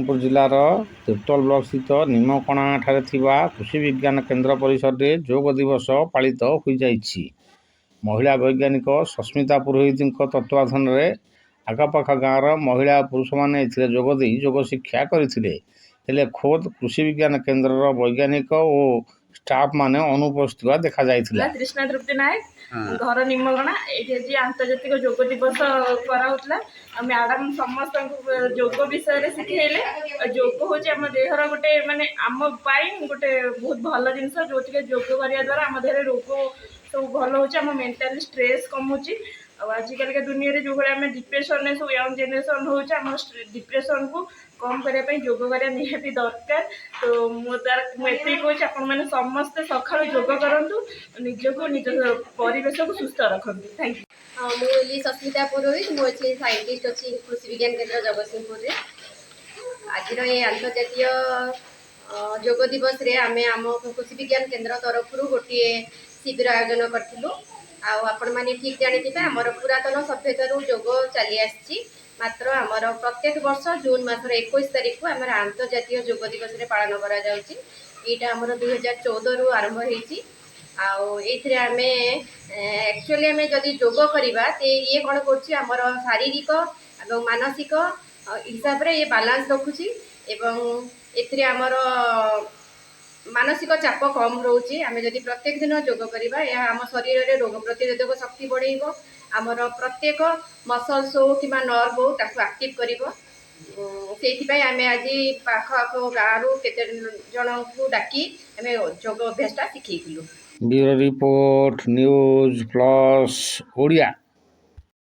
ନବରଙ୍ଗपुର ଜିଲ୍ଲାର ତିର୍ତ୍ତୋଲ ବ୍ଲକ ସ୍ଥିତ ନିମକଣାଠାରେ ଥିବା କୃଷି ବିଜ୍ଞାନ କେନ୍ଦ୍ର ପରିସରରେ ଯୋଗ ଦିବସ ପାଳିତ ହୋଇଯାଇଛି। ମହିଳା ବୈଜ୍ଞାନିକ ସସ୍ମିତା ପୁରୋହିତଙ୍କ ତତ୍ତ୍ୱାବଧାନରେ ଆଖପାଖ ଗାଁର ମହିଳା ଓ ପୁରୁଷମାନେ ଏଥିରେ ଯୋଗ ଦେଇ ଯୋଗ ଶିକ୍ଷା କରିଥିଲେ। ହେଲେ ଖୋଦ୍ କୃଷି ବିଜ୍ଞାନ କେନ୍ଦ୍ରର ବୈଜ୍ଞାନିକ ଓ ଷ୍ଟାଫ୍ ମାନେ ଅନୁପସ୍ଥିତ ଦେଖାଯାଇଥିଲା। ତୃଷ୍ଣା ତୃପ୍ତି ନାୟକ, ଘର ନିମଗଣା। ଏଇଠି ଆଜି ଆନ୍ତର୍ଜାତିକ ଯୋଗ ଦିବସ କରାହେଉଥିଲା। ମ୍ୟାଡାମ ସମସ୍ତଙ୍କୁ ଯୋଗ ବିଷୟରେ ଶିଖେଇଲେ। ଯୋଗ ହେଉଛି ଆମ ଦେହର ଗୋଟେ ମାନେ ଆମ ପାଇଁ ଗୋଟେ ବହୁତ ଭଲ ଜିନିଷ, ଯୋଉଥିରେ ଯୋଗ କରିବା ଦ୍ୱାରା ଆମ ଦେହରେ ରୋଗ ସବୁ ଭଲ ହେଉଛି, ଆମ ମେଣ୍ଟାଲି ଷ୍ଟ୍ରେସ୍ କମୁଛି। ଆଉ ଆଜିକାଲିକା ଦୁନିଆରେ ଯେଉଁଭଳି ଆମେ ଡିପ୍ରେସନରେ ସବୁ ୟଙ୍ଗ ଜେନେରେସନ୍ ହେଉଛି, ଆମ ଡିପ୍ରେସନକୁ କମ୍ କରିବା ପାଇଁ ଯୋଗ କରିବା ନିହାତି ଦରକାର। ତ ମୁଁ ଏତିକି କହୁଛି, ଆପଣମାନେ ସମସ୍ତେ ସକାଳୁ ଯୋଗ କରନ୍ତୁ, ନିଜକୁ ନିଜ ପରିବେଶକୁ ସୁସ୍ଥ ରଖନ୍ତୁ। Thank you. हाँ मुझे सस्मिता पुरोहित मुझे साइंटिस्ट अच्छी कृषि विज्ञान केन्द्र जगतसिंहपुर। आज ये अंतर्जातीय जोग दिवस रे आमे आम कृषि विज्ञान केन्द्र तरफ गोटे शिविर आयोजन करूँ। आपण मैंने ठीक जानी आमर पुरातन सभ्यता जोग चली आसी। मात्र आमर प्रत्येक वर्ष जून मासर 21 तारीख को आम अंतर्जातीय जोग दिवस रे पालन करा जाउची। एटा आमर 2014 रु आरंभ होईची। आमे एक्चुअली आमे जदि जोग करवा तो ये कौन कर शारीरिक और मानसिक हिसाब रे ये बालांस रखुची एवं एथिरे आमर मानसिक चाप कम रोचे। आमे जदि प्रत्येक दिन जोग करवा यह आम शरीर रे रोग प्रतिरोधक शक्ति बढ़ेइबो। आमर प्रत्येक मसल्स हो कि नर्व हो ताकू एक्टिव करिवो। से आमे आज पाख आख गाँव केते जन को डाकी आमे जोग अभ्यासटा शिखेइथिलु। Bureau report news plus Odia.